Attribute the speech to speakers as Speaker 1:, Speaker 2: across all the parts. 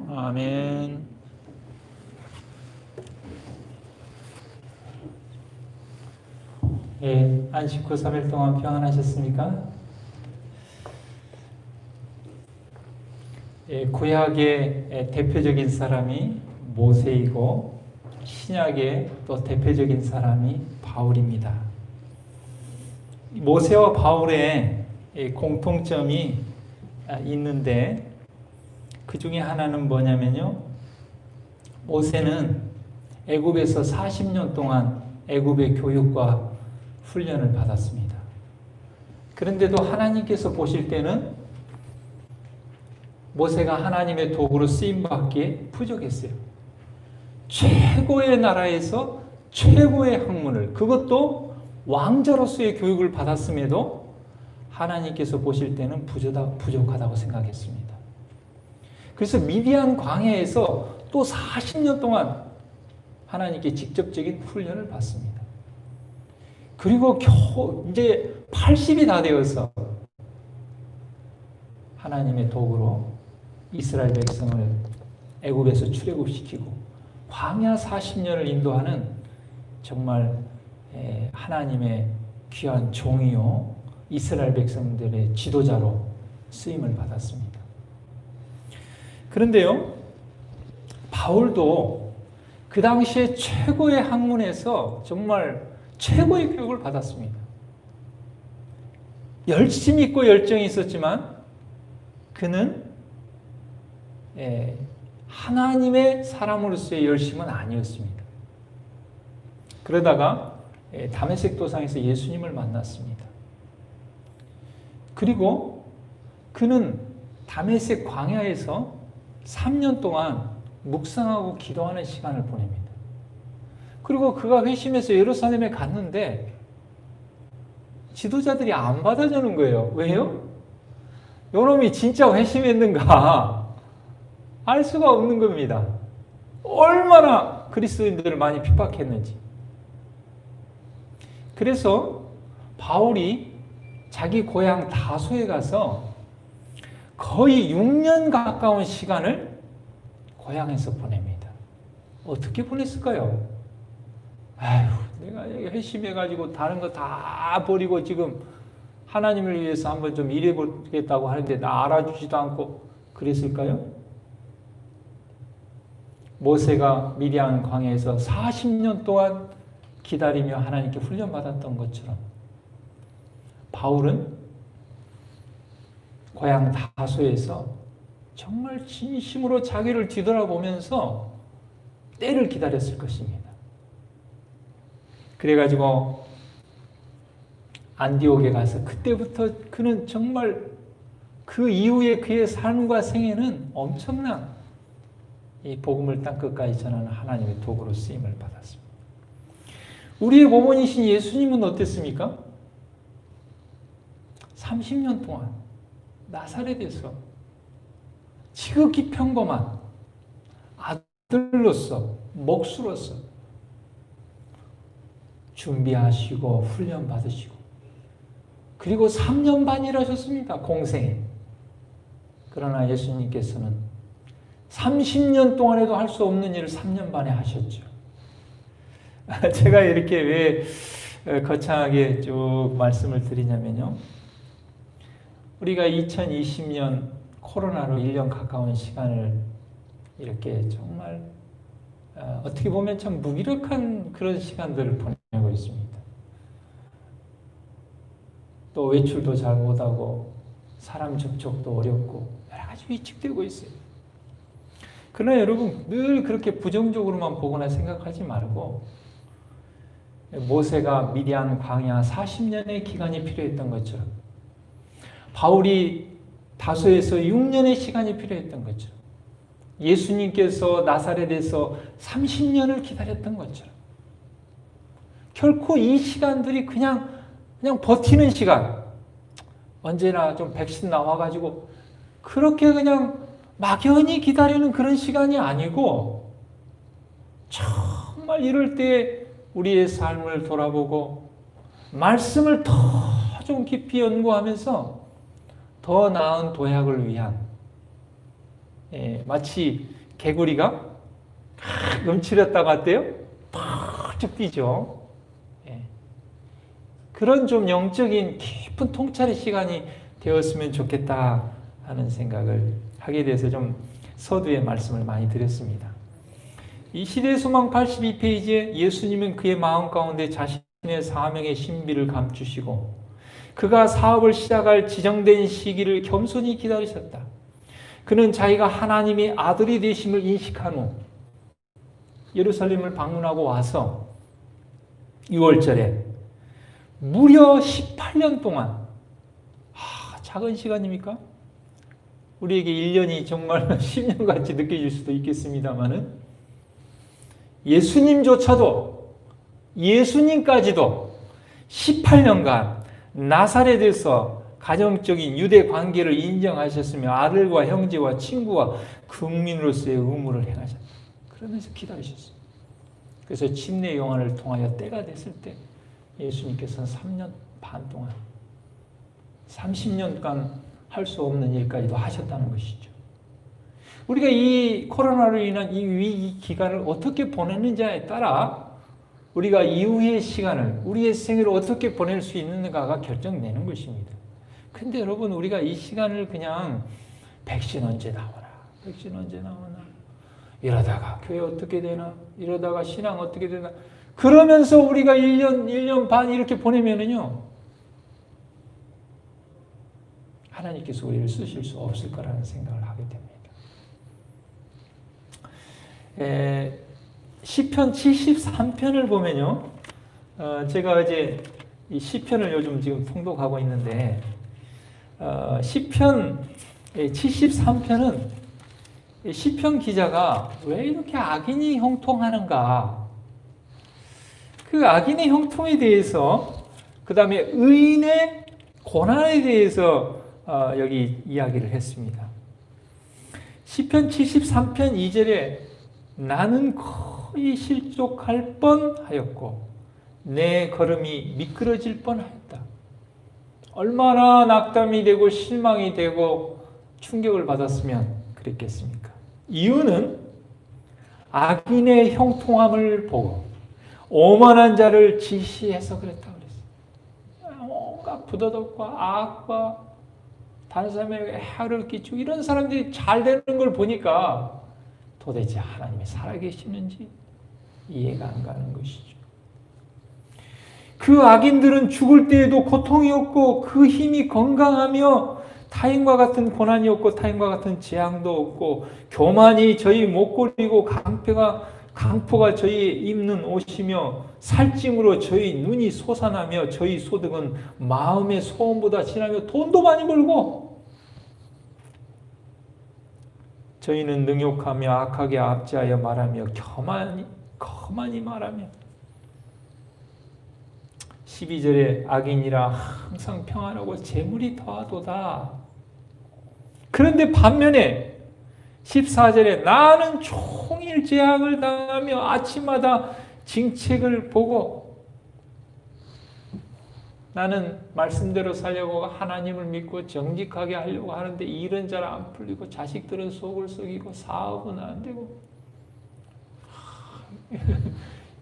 Speaker 1: 아멘. 예, 안식 후 3일 동안 평안하셨습니까? 예, 구약의 대표적인 사람이 모세이고 신약의 또 대표적인 사람이 바울입니다. 모세와 바울의 공통점이 있는데 그 중에 하나는 뭐냐면요. 모세는 애굽에서 40년 동안 애굽의 교육과 훈련을 받았습니다. 그런데도 하나님께서 보실 때는 모세가 하나님의 도구로 쓰임받기에 부족했어요. 최고의 나라에서 최고의 학문을, 그것도 왕자로서의 교육을 받았음에도 하나님께서 보실 때는 부족하다고 생각했습니다. 그래서 미디안 광야에서 또 40년 동안 하나님께 직접적인 훈련을 받습니다. 그리고 겨우 이제 80이 다 되어서 하나님의 도구로 이스라엘 백성을 애굽에서 출애굽시키고 광야 40년을 인도하는 정말 하나님의 귀한 종이요 이스라엘 백성들의 지도자로 쓰임을 받았습니다. 그런데요, 바울도 그 당시에 최고의 학문에서 정말 최고의 교육을 받았습니다. 열심히 있고 열정이 있었지만 그는 하나님의 사람으로서의 열심은 아니었습니다. 그러다가 다메섹 도상에서 예수님을 만났습니다. 그리고 그는 다메섹 광야에서 3년 동안 묵상하고 기도하는 시간을 보냅니다. 그리고 그가 회심해서 예루살렘에 갔는데 지도자들이 안 받아주는 거예요. 왜요? 요놈이 진짜 회심했는가 알 수가 없는 겁니다. 얼마나 그리스도인들을 많이 핍박했는지. 그래서 바울이 자기 고향 다소에 가서 거의 6년 가까운 시간을 고향에서 보냅니다. 어떻게 보냈을까요? 아휴, 내가 회심해가지고 다른 거 다 버리고 지금 하나님을 위해서 한번 좀 일해보겠다고 하는데 나 알아주지도 않고 그랬을까요? 모세가 미디안 광야에서 40년 동안 기다리며 하나님께 훈련받았던 것처럼 바울은 고향 다소에서 정말 진심으로 자기를 뒤돌아보면서 때를 기다렸을 것입니다. 그래가지고 안디옥에 가서 그때부터 그는 정말 그 이후에 그의 삶과 생애는 엄청난 이 복음을 땅끝까지 전하는 하나님의 도구로 쓰임을 받았습니다. 우리의 모범이신 예수님은 어땠습니까? 30년 동안 나사렛에서 지극히 평범한 아들로서 목수로서 준비하시고 훈련 받으시고 그리고 3년 반 일하셨습니다. 공생에. 그러나 예수님께서는 30년 동안에도 할 수 없는 일을 3년 반에 하셨죠. 제가 이렇게 왜 거창하게 쭉 말씀을 드리냐면요. 우리가 2020년 코로나로 1년 가까운 시간을 이렇게 정말 어떻게 보면 참 무기력한 그런 시간들을 보내고 있습니다. 또 외출도 잘 못하고 사람 접촉도 어렵고 여러 가지 위축되고 있어요. 그러나 여러분 늘 그렇게 부정적으로만 보거나 생각하지 말고 모세가 미디안 광야 40년의 기간이 필요했던 것처럼 바울이 다소에서 6년의 시간이 필요했던 것처럼 예수님께서 나사렛에서 30년을 기다렸던 것처럼 결코 이 시간들이 그냥 버티는 시간, 언제나 좀 백신 나와가지고 그렇게 그냥 막연히 기다리는 그런 시간이 아니고 정말 이럴 때 우리의 삶을 돌아보고 말씀을 더 좀 깊이 연구하면서 더 나은 도약을 위한 마치 개구리가 움츠렸다가 어때요? 펄쩍 뛰죠. 그런 좀 영적인 깊은 통찰의 시간이 되었으면 좋겠다 하는 생각을 하게 돼서 좀 서두에 말씀을 많이 드렸습니다. 이 시대의 소망 82페이지에 예수님은 그의 마음 가운데 자신의 사명의 신비를 감추시고 그가 사업을 시작할 지정된 시기를 겸손히 기다리셨다. 그는 자기가 하나님의 아들이 되심을 인식한 후 예루살렘을 방문하고 와서 6월절에 무려 18년 동안, 작은 시간입니까? 우리에게 1년이 정말 10년같이 느껴질 수도 있겠습니다만은 예수님까지도 18년간 나사렛에서 가정적인 유대 관계를 인정하셨으며 아들과 형제와 친구와 국민으로서의 의무를 행하셨다. 그러면서 기다리셨어요. 그래서 침례 요한을 통하여 때가 됐을 때 예수님께서는 3년 반 동안 30년간 할 수 없는 일까지도 하셨다는 것이죠. 우리가 이 코로나로 인한 이 위기 기간을 어떻게 보내는지에 따라 우리가 이후의 시간을 우리의 생애를 어떻게 보낼 수 있는가가 결정되는 것입니다. 근데 여러분 우리가 이 시간을 그냥 백신 언제 나오나 이러다가 교회 어떻게 되나 이러다가 신앙 어떻게 되나 그러면서 우리가 1년 반 이렇게 보내면은요 하나님께서 우리를 쓰실 수 없을 거라는 생각을 하게 됩니다. 시편 73편을 보면요 제가 어제 이 시편을 요즘 지금 통독하고 있는데 시편 73편은 시편 기자가 왜 이렇게 악인이 형통하는가 그 악인의 형통에 대해서 그 다음에 의인의 고난에 대해서 여기 이야기를 했습니다. 시편 73편 2절에 나는 거의 실족할 뻔하였고 내 걸음이 미끄러질 뻔하였다. 얼마나 낙담이 되고 실망이 되고 충격을 받았으면 그랬겠습니까? 이유는 악인의 형통함을 보고 오만한 자를 지시해서 그랬다고 그랬어요. 온갖 부도덕과 악과 다른 사람에게 해를 끼치고 이런 사람들이 잘 되는 걸 보니까 도대체 하나님이 살아계시는지 이해가 안 가는 것이죠. 그 악인들은 죽을 때에도 고통이 없고 그 힘이 건강하며 타인과 같은 고난이 없고 타인과 같은 재앙도 없고 교만이 저희 목걸이고 강포가 저희 입는 옷이며 살찜으로 저희 눈이 솟아나며 저희 소득은 마음의 소원보다 진하며 돈도 많이 벌고 저희는 능욕하며 악하게 압제하여 말하며 거만히 말하며 12절에 악인이라 항상 평안하고 재물이 더하도다. 그런데 반면에 14절에 나는 종일 재앙을 당하며 아침마다 징책을 보고 나는 말씀대로 살려고 하나님을 믿고 정직하게 하려고 하는데 일은 잘 안 풀리고 자식들은 속을 썩이고 사업은 안 되고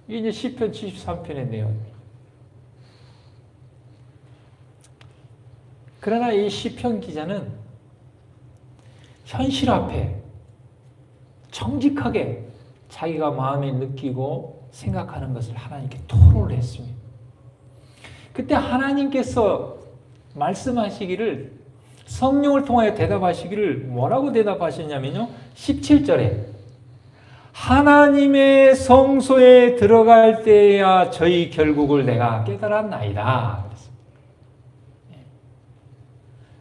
Speaker 1: 이게 이제 시편 73편의 내용입니다. 그러나 이 시편 기자는 현실 앞에 정직하게 자기가 마음에 느끼고 생각하는 것을 하나님께 토로를 했습니다. 그때 하나님께서 말씀하시기를 성령을 통하여 대답하시기를 뭐라고 대답하셨냐면요. 17절에 하나님의 성소에 들어갈 때야 저희 결국을 내가 깨달았나이다.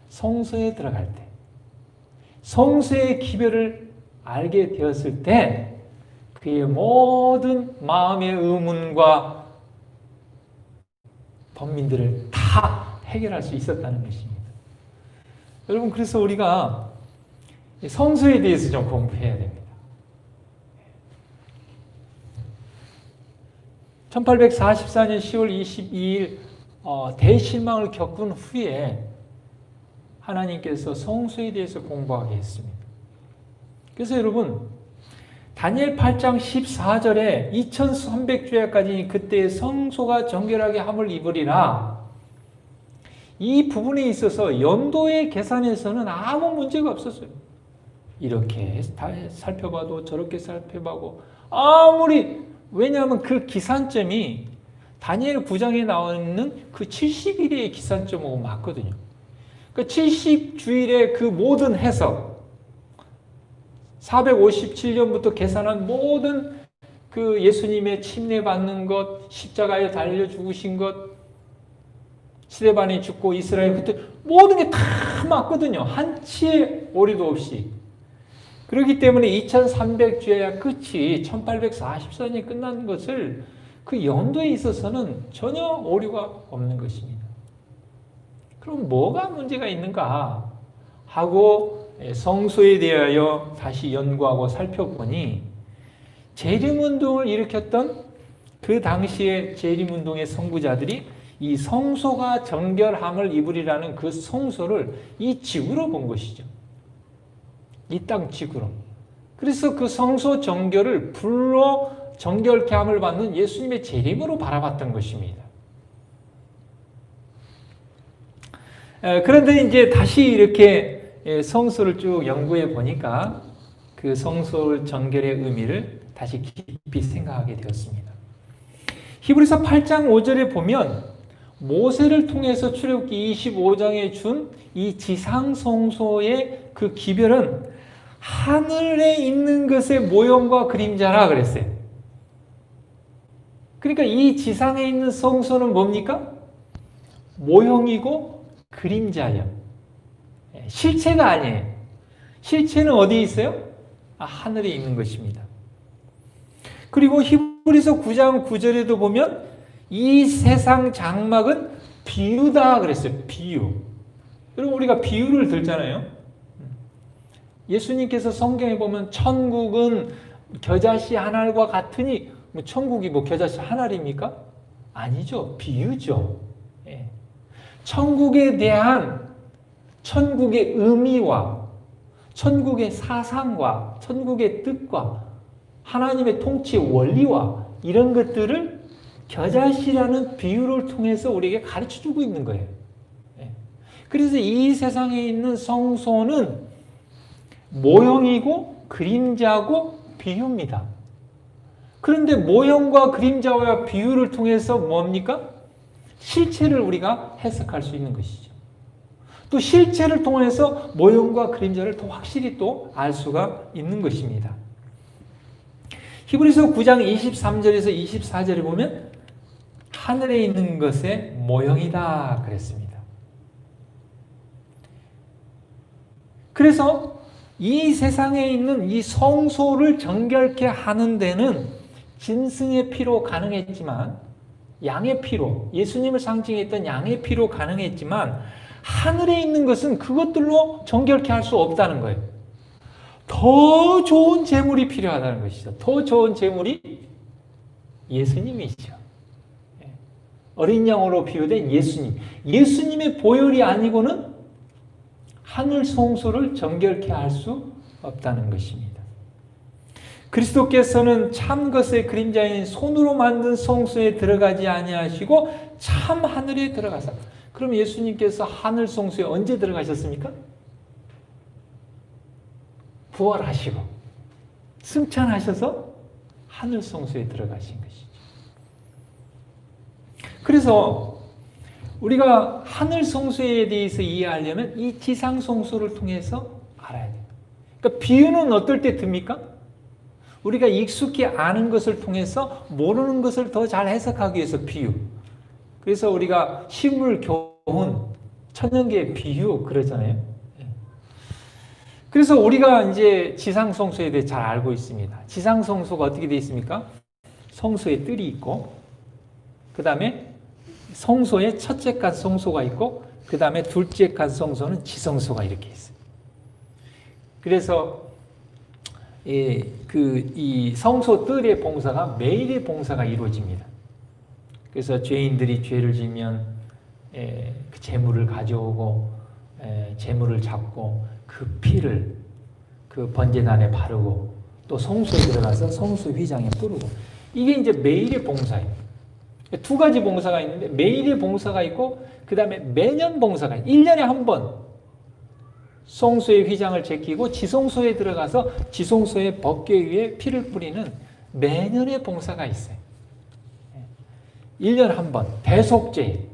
Speaker 1: 성소에 들어갈 때 성소의 기별을 알게 되었을 때 그의 모든 마음의 의문과 번민들을 다 해결할 수 있었다는 것입니다. 여러분 그래서 우리가 성소에 대해서 좀 공부해야 됩니다. 1844년 10월 22일 대실망을 겪은 후에 하나님께서 성소에 대해서 공부하게 했습니다. 그래서 여러분 다니엘 8장 14절에 2300주야까지 그때의 성소가 정결하게 함을 입으리라. 이 부분에 있어서 연도의 계산에서는 아무 문제가 없었어요. 이렇게 살펴봐도 저렇게 살펴봐도 아무리, 왜냐하면 그 기산점이 다니엘 9장에 나와 있는 그 70일의 기산점하고 맞거든요. 그 70주일의 그 모든 해석, 457년부터 계산한 모든 그 예수님의 침례받는 것, 십자가에 달려 죽으신 것, 스데반이 죽고 이스라엘 그때 모든 게 다 맞거든요. 한치의 오류도 없이. 그렇기 때문에 2300주야 끝이 1844년에 끝난 것을 그 연도에 있어서는 전혀 오류가 없는 것입니다. 그럼 뭐가 문제가 있는가 하고 성소에 대하여 다시 연구하고 살펴보니 재림운동을 일으켰던 그 당시의 재림운동의 선구자들이 이 성소가 정결함을 입으리라는 그 성소를 이 지구로 본 것이죠. 이 땅 지구로. 그래서 그 성소 정결을 불로 정결케 함을 받는 예수님의 재림으로 바라봤던 것입니다. 그런데 이제 다시 이렇게 성소를 쭉 연구해 보니까 그 성소 정결의 의미를 다시 깊이 생각하게 되었습니다. 히브리서 8장 5절에 보면 모세를 통해서 출애굽기 25장에 준 이 지상 성소의 그 기별은 하늘에 있는 것의 모형과 그림자라 그랬어요. 그러니까 이 지상에 있는 성소는 뭡니까? 모형이고 그림자예요. 실체가 아니에요. 실체는 어디에 있어요? 하늘에 있는 것입니다. 그리고 히브리서 9장 9절에도 보면 이 세상 장막은 비유다 그랬어요. 비유. 여러분 우리가 비유를 들잖아요. 예수님께서 성경에 보면 천국은 겨자씨 한 알과 같으니 천국이 겨자씨 한 알입니까? 아니죠. 비유죠. 천국에 대한 천국의 의미와 천국의 사상과 천국의 뜻과 하나님의 통치의 원리와 이런 것들을 겨자씨라는 비유를 통해서 우리에게 가르쳐주고 있는 거예요. 그래서 이 세상에 있는 성소는 모형이고 그림자고 비유입니다. 그런데 모형과 그림자와 비유를 통해서 뭡니까? 실체를 우리가 해석할 수 있는 것이죠. 또 실체를 통해서 모형과 그림자를 더 확실히 또 알 수가 있는 것입니다. 히브리서 9장 23절에서 24절에 보면 하늘에 있는 것의 모형이다 그랬습니다. 그래서 이 세상에 있는 이 성소를 정결케 하는 데는 짐승의 피로 가능했지만, 양의 피로, 예수님을 상징했던 양의 피로 가능했지만 하늘에 있는 것은 그것들로 정결케 할 수 없다는 거예요. 더 좋은 제물이 필요하다는 것이죠. 더 좋은 제물이 예수님이시죠. 어린 양으로 비유된 예수님. 예수님의 보혈이 아니고는 하늘 성소를 정결케 할 수 없다는 것입니다. 그리스도께서는 참 것의 그림자인 손으로 만든 성소에 들어가지 아니하시고 참 하늘에 들어가사. 그럼 예수님께서 하늘 성소에 언제 들어가셨습니까? 부활하시고 승천하셔서 하늘 성소에 들어가신 것이죠. 그래서 우리가 하늘 성소에 대해서 이해하려면 이 지상 성소를 통해서 알아야 돼요. 그러니까 비유는 어떨 때 듭니까? 우리가 익숙히 아는 것을 통해서 모르는 것을 더 잘 해석하기 위해서 비유. 그래서 우리가 식물 교훈, 천연계 비유 그러잖아요. 그래서 우리가 이제 지상 성소에 대해 잘 알고 있습니다. 지상 성소가 어떻게 되어 있습니까? 성소에 뜰이 있고, 그 다음에 성소에 첫째 칸 성소가 있고, 그 다음에 둘째 칸 성소는 지성소가 이렇게 있어요. 그래서 이 성소 뜰의 봉사가 매일의 봉사가 이루어집니다. 그래서 죄인들이 죄를 지면 그 재물을 가져오고 재물을 잡고 그 피를 그 번제단에 바르고 또 성소에 들어가서 성소 휘장에 뿌르고 이게 이제 매일의 봉사예요. 두 가지 봉사가 있는데 매일의 봉사가 있고 그 다음에 매년 봉사가 있어요. 1년에 한 번 성소의 휘장을 제끼고 지성소에 들어가서 지성소의 법궤 위에 피를 뿌리는 매년의 봉사가 있어요. 1년에 한 번 대속제일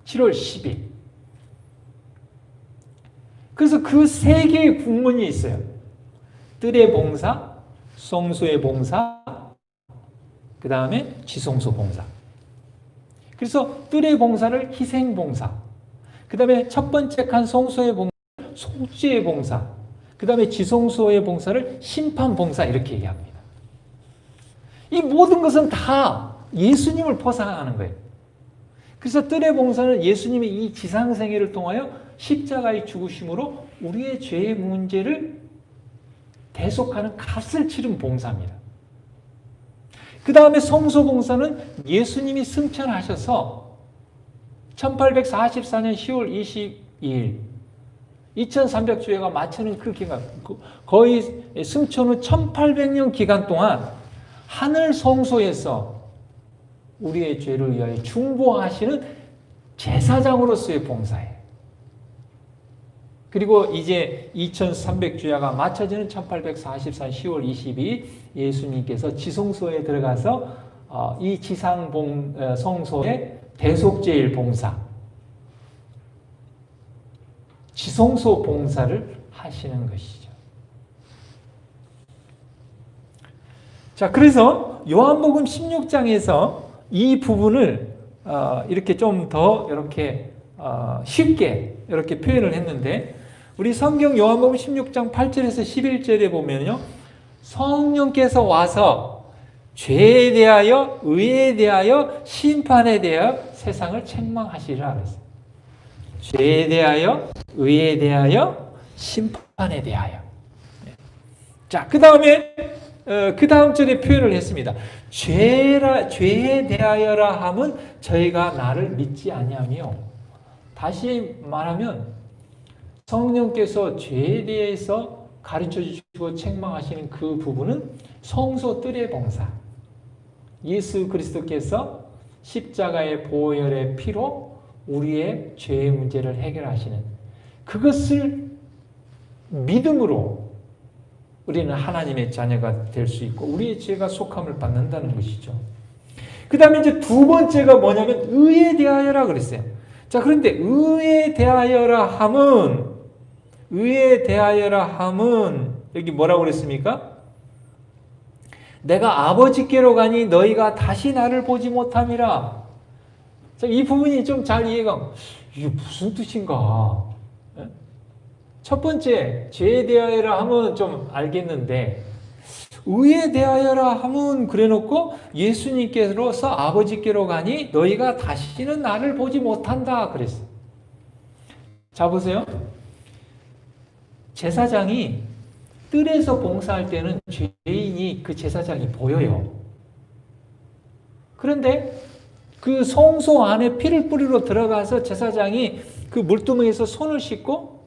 Speaker 1: 7월 10일. 그래서 그 세 개의 국문이 있어요. 뜰의 봉사, 성소의 봉사, 그 다음에 지성소 봉사. 그래서 뜰의 봉사를 희생 봉사, 그 다음에 첫 번째 칸 성소의 봉사, 속죄의 봉사, 그 다음에 지성소의 봉사를 심판 봉사 이렇게 얘기합니다. 이 모든 것은 다 예수님을 포상하는 거예요. 그래서 뜰의 봉사는 예수님의 이 지상생애를 통하여 십자가의 죽으심으로 우리의 죄의 문제를 대속하는 값을 치른 봉사입니다. 그 다음에 성소봉사는 예수님이 승천하셔서 1844년 10월 22일 2300주회가 마치는 그 기간, 거의 승천 후 1800년 기간 동안 하늘 성소에서 우리의 죄를 위하여 중보하시는 제사장으로서의 봉사예요. 그리고 이제 2300주야가 맞춰지는 1844년 10월 22일 예수님께서 지성소에 들어가서 이 지상 성소의 대속제일 봉사, 지성소 봉사를 하시는 것이죠. 자, 그래서 요한복음 16장에서 이 부분을 이렇게 좀 더 이렇게 쉽게 이렇게 표현을 했는데 우리 성경 요한복음 16장 8절에서 11절에 보면요. 성령께서 와서 죄에 대하여 의에 대하여 심판에 대하여 세상을 책망하시리라 그랬어요. 죄에 대하여 의에 대하여 심판에 대하여. 자, 그 다음에 그 다음 절에 표현을 했습니다. 죄에 대하여라 함은 저희가 나를 믿지 아니하며. 다시 말하면 성령께서 죄에 대해서 가르쳐 주시고 책망하시는 그 부분은 성소 뜰의 봉사. 예수 그리스도께서 십자가의 보혈의 피로 우리의 죄의 문제를 해결하시는 그것을 믿음으로 우리는 하나님의 자녀가 될 수 있고 우리의 죄가 속함을 받는다는 것이죠. 그 다음에 이제 두 번째가 뭐냐면 의에 대하여라 그랬어요. 자, 그런데 의에 대하여라 함은 여기 뭐라고 그랬습니까? 내가 아버지께로 가니 너희가 다시 나를 보지 못함이라. 자, 이 부분이 좀 잘 이해가, 이게 무슨 뜻인가? 첫 번째, 죄에 대하여라 하면 좀 알겠는데, 의에 대하여라 하면 그래 놓고 예수님께로서 아버지께로 가니 너희가 다시는 나를 보지 못한다 그랬어. 자, 보세요. 제사장이 뜰에서 봉사할 때는 죄인이 그 제사장이 보여요. 그런데 그 성소 안에 피를 뿌리러 들어가서 제사장이 그 물두멍에서 손을 씻고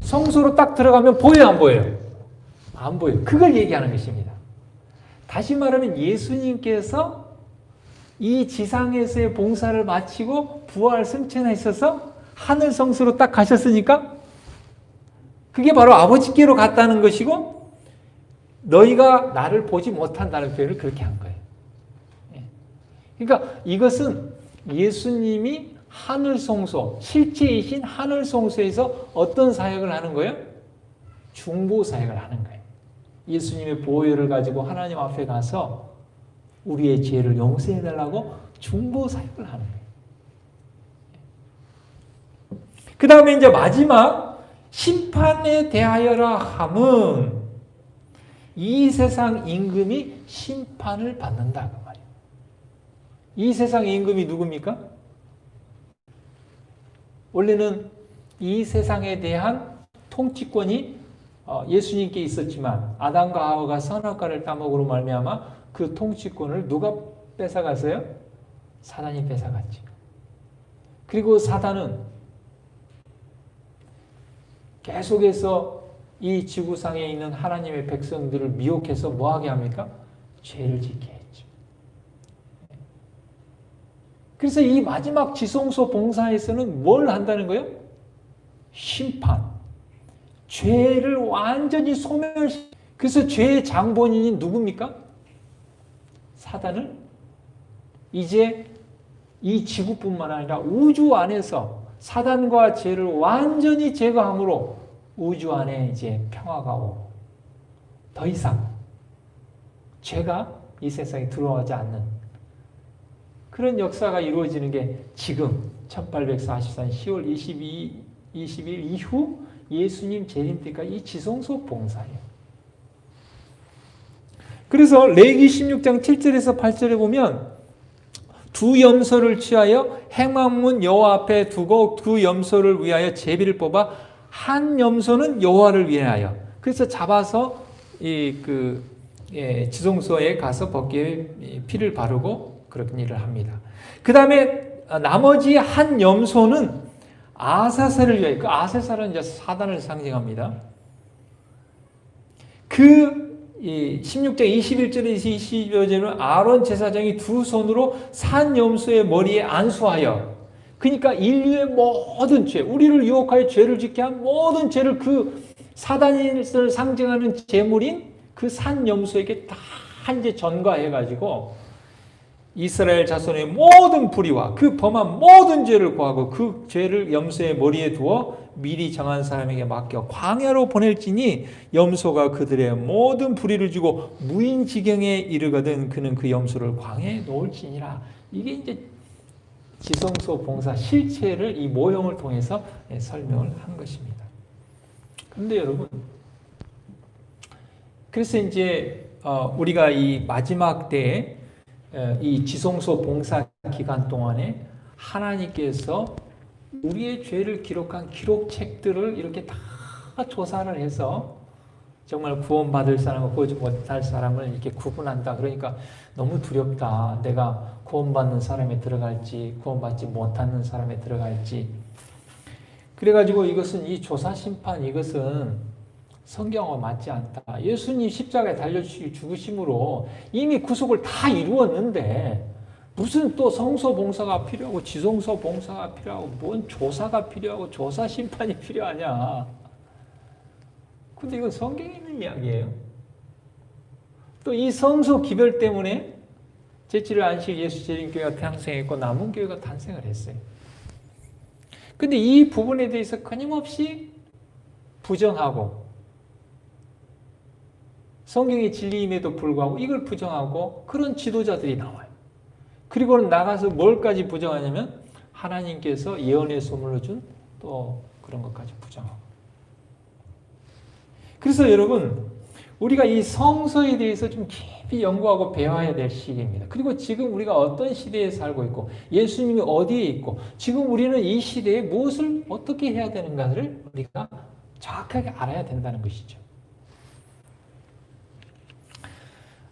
Speaker 1: 성소로 딱 들어가면 보여요, 안 보여요? 안 보여요. 그걸 얘기하는 것입니다. 다시 말하면 예수님께서 이 지상에서의 봉사를 마치고 부활 승천에 있어서 하늘 성소로 딱 가셨으니까 그게 바로 아버지께로 갔다는 것이고 너희가 나를 보지 못한다는 표현을 그렇게 한 거예요. 그러니까 이것은 예수님이 하늘 성소, 실제이신 하늘 성소에서 어떤 사역을 하는 거예요? 중보 사역을 하는 거예요. 예수님의 보혈을 가지고 하나님 앞에 가서 우리의 죄를 용서해달라고 중보 사역을 하는 거예요. 그 다음에 이제 마지막 심판에 대하여라 함은 이 세상 임금이 심판을 받는다 그 말이에요. 이 세상 임금이 누굽니까? 원래는 이 세상에 대한 통치권이 예수님께 있었지만 아담과 하와가 선악과를 따먹으로 말미암아 그 통치권을 누가 뺏어갔어요? 사단이 뺏어갔지. 그리고 사단은 계속해서 이 지구상에 있는 하나님의 백성들을 미혹해서 뭐하게 합니까? 죄를 짓게 했죠. 그래서 이 마지막 지성소 봉사에서는 뭘 한다는 거예요? 심판. 죄를 완전히 소멸시. 그래서 죄의 장본인이 누굽니까? 사단을 이제 이 지구뿐만 아니라 우주 안에서 사단과 죄를 완전히 제거함으로 우주 안에 이제 평화가 오고 더 이상 죄가 이 세상에 들어오지 않는 그런 역사가 이루어지는 게 지금 1844년 10월 20일 이후 예수님 재림 때까지 이 지성소 봉사예요. 그래서 레위기 16장 7절에서 8절에 보면 두 염소를 취하여 행망문 여호와 앞에 두고 두 염소를 위하여 제비를 뽑아 한 염소는 여호와를 위하여. 그래서 잡아서 지성소에 가서 거기에 피를 바르고 그런 일을 합니다. 그 다음에 나머지 한 염소는 아사셀을 위하여. 그 아사셀은 이제 사단을 상징합니다. 그 16장 21절에서 22절은 아론 제사장이 두 손으로 산 염소의 머리에 안수하여, 그러니까 인류의 모든 죄, 우리를 유혹하여 죄를 짓게 한 모든 죄를 그 사단을 상징하는 제물인 그 산 염소에게 다 이제 전가해가지고 이스라엘 자손의 모든 불의와 그 범한 모든 죄를 고하고 그 죄를 염소의 머리에 두어 미리 정한 사람에게 맡겨 광야로 보낼지니 염소가 그들의 모든 불의를 주고 무인지경에 이르거든 그는 그 염소를 광야에 놓을지니라. 이게 이제 지성소 봉사 실체를 이 모형을 통해서 설명을 한 것입니다. 그런데 여러분, 그래서 이제 우리가 이 마지막 때에 이 지성소 봉사 기간 동안에 하나님께서 우리의 죄를 기록한 기록책들을 이렇게 다 조사를 해서 정말 구원받을 사람과 구원받지 못할 사람을 이렇게 구분한다. 그러니까 너무 두렵다. 내가 구원받는 사람에 들어갈지 구원받지 못하는 사람에 들어갈지. 그래가지고 이것은 이 조사 심판 이것은 성경과 맞지 않다. 예수님 십자가에 달려 죽으심으로 이미 구속을 다 이루었는데 무슨 또 성소 봉사가 필요하고 지성소 봉사가 필요하고 뭔 조사가 필요하고 조사 심판이 필요하냐. 근데 이건 성경에 있는 이야기예요. 또 이 성소 기별 때문에 제7일 안식 예수 재림교회가 탄생했고 남은 교회가 탄생을 했어요. 근데 이 부분에 대해서 끊임없이 부정하고 성경의 진리임에도 불구하고 이걸 부정하고 그런 지도자들이 나와요. 그리고는 나가서 뭘까지 부정하냐면 하나님께서 예언의 소문을 준 또 그런 것까지 부정하고. 그래서 여러분, 우리가 이 성서에 대해서 좀 깊이 연구하고 배워야 될 시기입니다. 그리고 지금 우리가 어떤 시대에 살고 있고 예수님이 어디에 있고 지금 우리는 이 시대에 무엇을 어떻게 해야 되는가를 우리가 정확하게 알아야 된다는 것이죠.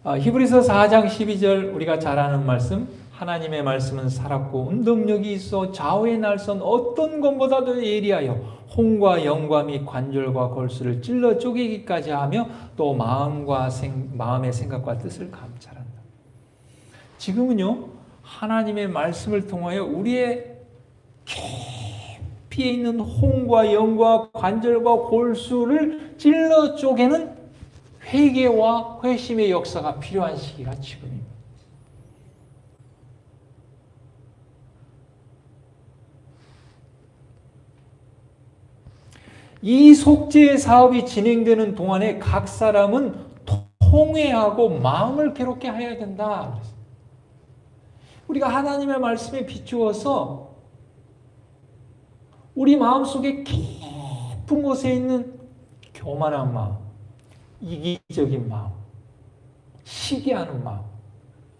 Speaker 1: 히브리서 4장 12절 우리가 잘 아는 말씀, 하나님의 말씀은 살았고 운동력이 있어 좌우의 날선 어떤 것보다도 예리하여 홍과 영과 및 관절과 골수를 찔러 쪼개기까지 하며 또 마음의 생각과 뜻을 감찰한다. 지금은요, 하나님의 말씀을 통하여 우리의 깊이에 있는 홍과 영과 관절과 골수를 찔러 쪼개는 회개와 회심의 역사가 필요한 시기가 지금입니다. 이 속죄의 사업이 진행되는 동안에 각 사람은 통회하고 마음을 괴롭게 해야 된다. 우리가 하나님의 말씀에 비추어서 우리 마음속에 깊은 곳에 있는 교만한 마음, 이기적인 마음, 시기하는 마음,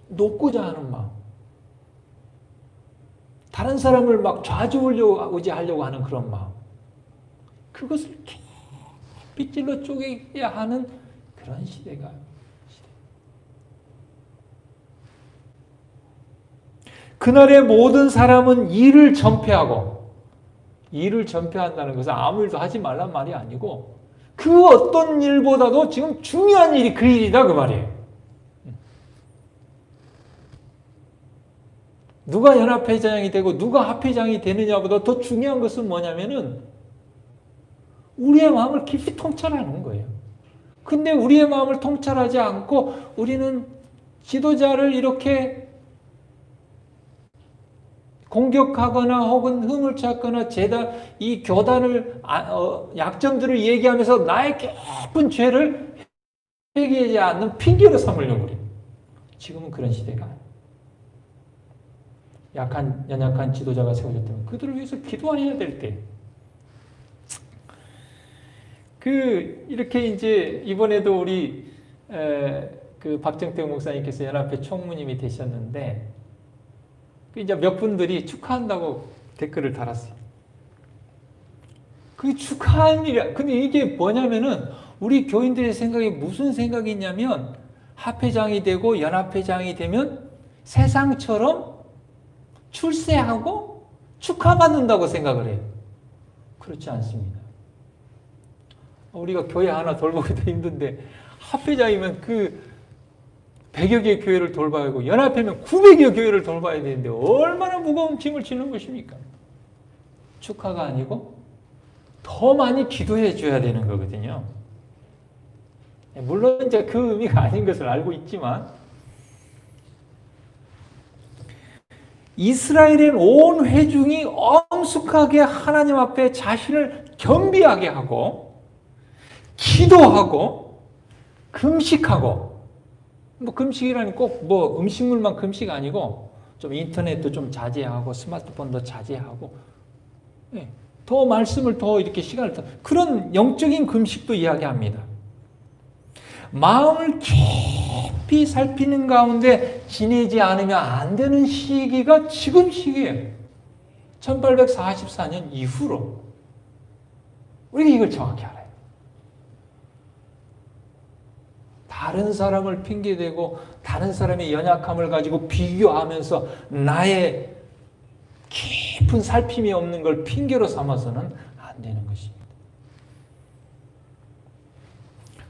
Speaker 1: 높고자 하는 마음, 다른 사람을 막 좌지우지하려고 하는 그런 마음, 그것을 깊이 찔러 쪼개야 하는 그런 시대가 그날의 모든 사람은 일을 전폐하고, 일을 전폐한다는 것은 아무 일도 하지 말란 말이 아니고 그 어떤 일보다도 지금 중요한 일이 그 일이다 그 말이에요. 누가 연합회장이 되고 누가 합회장이 되느냐보다 더 중요한 것은 뭐냐면은 우리의 마음을 깊이 통찰하는 거예요. 근데 우리의 마음을 통찰하지 않고 우리는 지도자를 이렇게 공격하거나 혹은 흠을 찾거나 이 교단을 약점들을 얘기하면서 나의 깊은 죄를 회개하지 않는 핑계로 삼으려고 그래요. 지금은 그런 시대가 아니에요. 연약한 지도자가 세워졌다면 그들을 위해서 기도해야 될 때. 이렇게 이제 이번에도 우리 박정태 목사님께서 연합회 총무님이 되셨는데 이제 몇 분들이 축하한다고 댓글을 달았어요. 그게 축하할 일이야. 근데 이게 뭐냐면은 우리 교인들의 생각이 무슨 생각이 있냐면 합회장이 되고 연합회장이 되면 세상처럼 출세하고 축하받는다고 생각을 해요. 그렇지 않습니다. 우리가 교회 하나 돌보기도 힘든데 합회장이면 100여 개의 교회를 돌봐야 하고 연합회면 900여 교회를 돌봐야 되는데 얼마나 무거운 짐을 지는 것입니까? 축하가 아니고 더 많이 기도해 줘야 되는 거거든요. 물론 이제 그 의미가 아닌 것을 알고 있지만 이스라엘의 온 회중이 엄숙하게 하나님 앞에 자신을 겸비하게 하고 기도하고 금식하고 금식이라니 꼭 음식물만 금식 아니고 좀 인터넷도 좀 자제하고 스마트폰도 자제하고 더 말씀을 더 이렇게 시간을 그런 영적인 금식도 이야기합니다. 마음을 깊이 살피는 가운데 지내지 않으면 안 되는 시기가 지금 시기예요. 1844년 이후로 우리가 이걸 정확히 알아요. 다른 사람을 핑계대고 다른 사람의 연약함을 가지고 비교하면서 나의 깊은 살핌이 없는 걸 핑계로 삼아서는 안 되는 것입니다.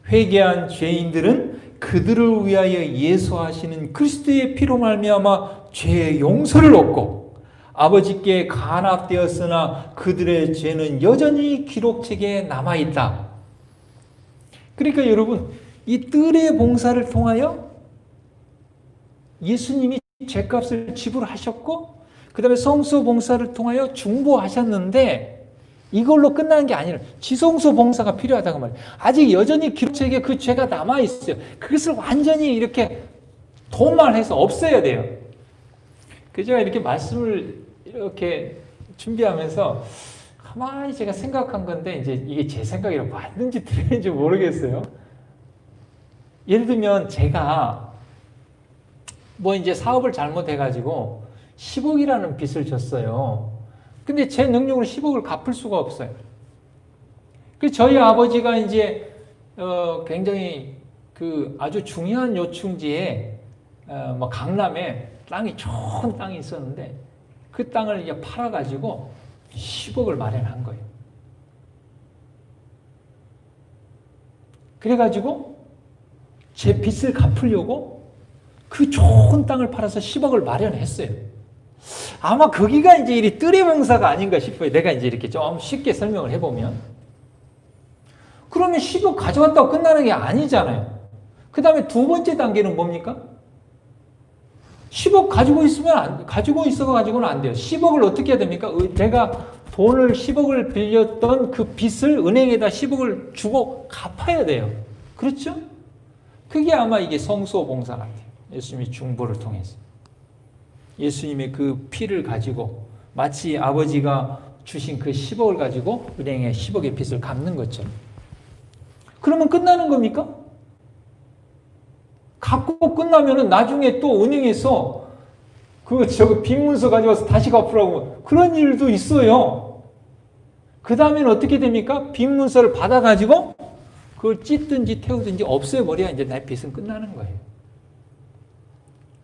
Speaker 1: 회개한 죄인들은 그들을 위하여 예수하시는 그리스도의 피로 말미암아 죄의 용서를 얻고 아버지께 간합되었으나 그들의 죄는 여전히 기록책에 남아있다. 그러니까 여러분 이 뜰의 봉사를 통하여 예수님이 죄값을 지불하셨고 그 다음에 성소 봉사를 통하여 중보하셨는데 이걸로 끝나는 게 아니라 지성소 봉사가 필요하다고 말이에요. 아직 여전히 기록책에 그 죄가 남아있어요. 그것을 완전히 이렇게 도말해서 없애야 돼요. 제가 이렇게 말씀을 이렇게 준비하면서 가만히 제가 생각한 건데 이제 이게 제 생각이라 맞는지 틀린지 모르겠어요. 예를 들면 제가 이제 사업을 잘못해가지고 10억이라는 빚을 졌어요. 근데 제 능력으로 10억을 갚을 수가 없어요. 그래서 저희 아버지가 이제 굉장히 아주 중요한 요충지에 강남에 좋은 땅이 있었는데 그 땅을 이제 팔아가지고 10억을 마련한 거예요. 그래가지고 제 빚을 갚으려고 그 좋은 땅을 팔아서 10억을 마련했어요. 아마 거기가 이제 이 뜰의 봉사가 아닌가 싶어요. 내가 이제 이렇게 좀 쉽게 설명을 해보면. 그러면 10억 가져왔다고 끝나는 게 아니잖아요. 그 다음에 두 번째 단계는 뭡니까? 10억 가지고 있어가지고는 안 돼요. 10억을 어떻게 해야 됩니까? 내가 돈을 10억을 빌렸던 그 빚을 은행에다 10억을 주고 갚아야 돼요. 그렇죠? 그게 아마 이게 성소 봉사 같아요. 예수님이 중보를 통해서. 예수님의 그 피를 가지고 마치 아버지가 주신 그 10억을 가지고 은행에 10억의 빚을 갚는 것처럼. 그러면 끝나는 겁니까? 갚고 끝나면은 나중에 또 은행에서 빚 문서 가져와서 다시 갚으라고 그런 일도 있어요. 그 다음에는 어떻게 됩니까? 빚 문서를 받아가지고 그걸 찢든지 태우든지 없애버려야 이제 내 빚은 끝나는 거예요.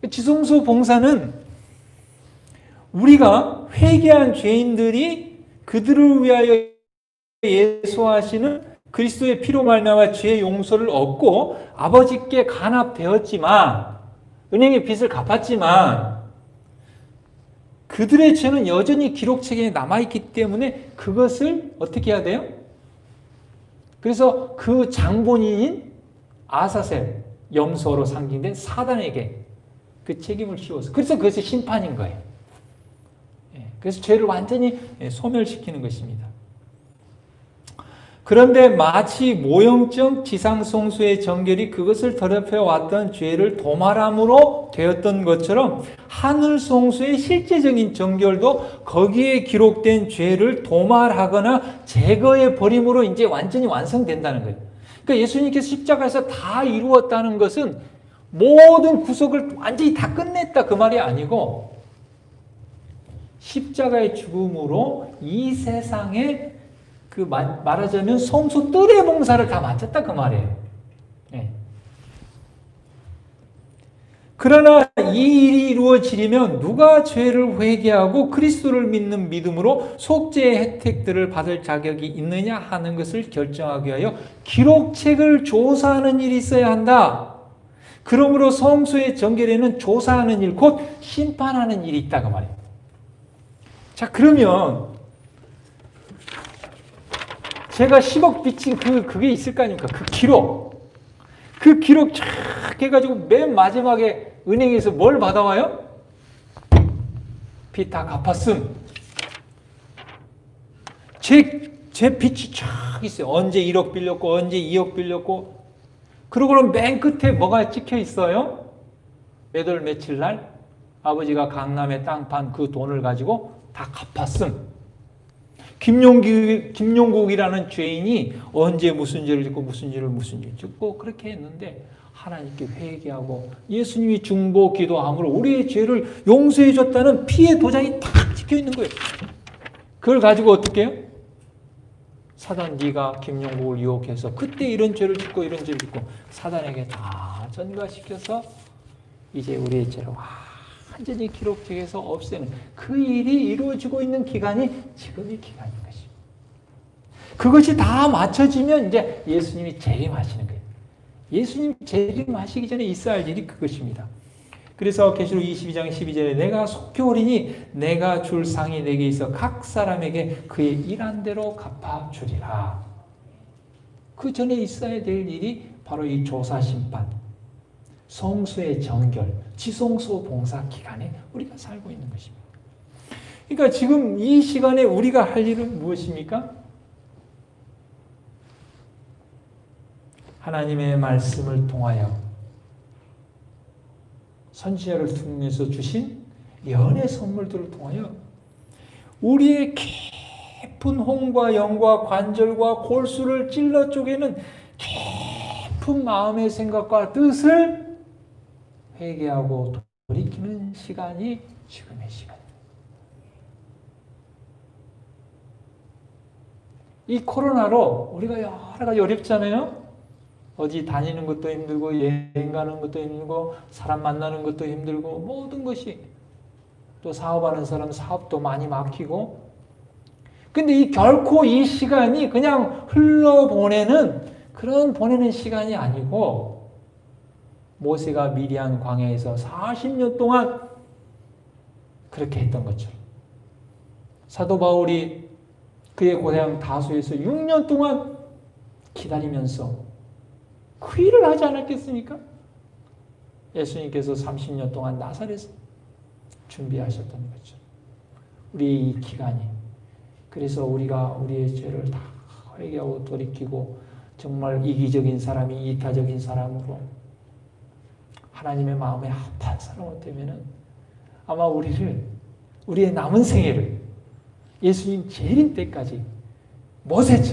Speaker 1: 지성소 봉사는 우리가 회개한 죄인들이 그들을 위하여 예수하시는 그리스도의 피로 말미암아 죄의 용서를 얻고 아버지께 간합되었지만, 은행의 빚을 갚았지만 그들의 죄는 여전히 기록책에 남아있기 때문에 그것을 어떻게 해야 돼요? 그래서 그 장본인인 아사셀, 염소로 상징된 사단에게 그 책임을 씌워서, 그래서 그것이 심판인 거예요. 그래서 죄를 완전히 소멸시키는 것입니다. 그런데 마치 모형적 지상송수의 정결이 그것을 더럽혀 왔던 죄를 도말함으로 되었던 것처럼 하늘송수의 실제적인 정결도 거기에 기록된 죄를 도말하거나 제거해 버림으로 이제 완전히 완성된다는 거예요. 그러니까 예수님께서 십자가에서 다 이루었다는 것은 모든 구속을 완전히 다 끝냈다 그 말이 아니고, 십자가의 죽음으로 이 세상에 그 말하자면 성소 뜰의 봉사를 다 마쳤다 그 말이에요. 네. 그러나 이 일이 이루어지려면 누가 죄를 회개하고 그리스도를 믿는 믿음으로 속죄의 혜택들을 받을 자격이 있느냐 하는 것을 결정하기 위하여 기록책을 조사하는 일이 있어야 한다. 그러므로 성소의 정결에는 조사하는 일, 곧 심판하는 일이 있다 그 말이에요. 자, 그러면 제가 10억 빚진 그게 있을 거 아닙니까? 그 기록 쫙 해가지고 맨 마지막에 은행에서 뭘 받아와요? 빚 다 갚았음. 제 빚이 쫙 있어요. 언제 1억 빌렸고, 언제 2억 빌렸고. 그러고는 맨 끝에 뭐가 찍혀 있어요? 몇 월 며칠 날 아버지가 강남에 땅 판 그 돈을 가지고 다 갚았음. 김용국이라는 죄인이 언제 무슨 죄를 짓고 무슨 죄를 짓고 그렇게 했는데 하나님께 회개하고 예수님이 중보 기도함으로 우리의 죄를 용서해 줬다는 피의 도장이 탁 찍혀 있는 거예요. 그걸 가지고 어떻게 해요? 사단, 네가 김용국을 유혹해서 그때 이런 죄를 짓고 이런 죄를 짓고 사단에게 다 전가시켜서 이제 우리의 죄를 완전히 기록책에서 없애는 그 일이 이루어지고 있는 기간이 지금의 기간인 것입니다. 그것이 다 맞춰지면 이제 예수님이 재림하시는 거예요. 예수님 재림하시기 전에 있어야 할 일이 그것입니다. 그래서 계시록 22장 12절에 내가 속히 오리니 내가 줄 상이 내게 있어 각 사람에게 그의 일한 대로 갚아주리라. 그 전에 있어야 될 일이 바로 이 조사 심판, 성수의 정결, 지성소 봉사 기간에 우리가 살고 있는 것입니다. 그러니까 지금 이 시간에 우리가 할 일은 무엇입니까? 하나님의 말씀을 통하여 선지자를 통해서 주신 연의 선물들을 통하여 우리의 깊은 혼과 영과 관절과 골수를 찔러 쪼개는 깊은 마음의 생각과 뜻을 회개하고 돌이키는 시간이 지금의 시간입니다. 이 코로나로 우리가 여러 가지 어렵잖아요. 어디 다니는 것도 힘들고 여행 가는 것도 힘들고 사람 만나는 것도 힘들고 모든 것이, 또 사업하는 사람 사업도 많이 막히고. 근데 결코 이 시간이 그냥 흘러보내는 그런 보내는 시간이 아니고, 모세가 미디안 광야에서 40년 동안 그렇게 했던 것처럼 사도 바울이 그의 고향 다소에서 6년 동안 기다리면서 그 일을 하지 않았겠습니까? 예수님께서 30년 동안 나사렛에서 준비하셨던 거죠. 우리 이 기간이. 그래서 우리가 우리의 죄를 다 회개하고 돌이키고 정말 이기적인 사람이 이타적인 사람으로 하나님의 마음에 합한 사람이 되면은 아마 우리의 남은 생애를 예수님 재림 때까지 모세처럼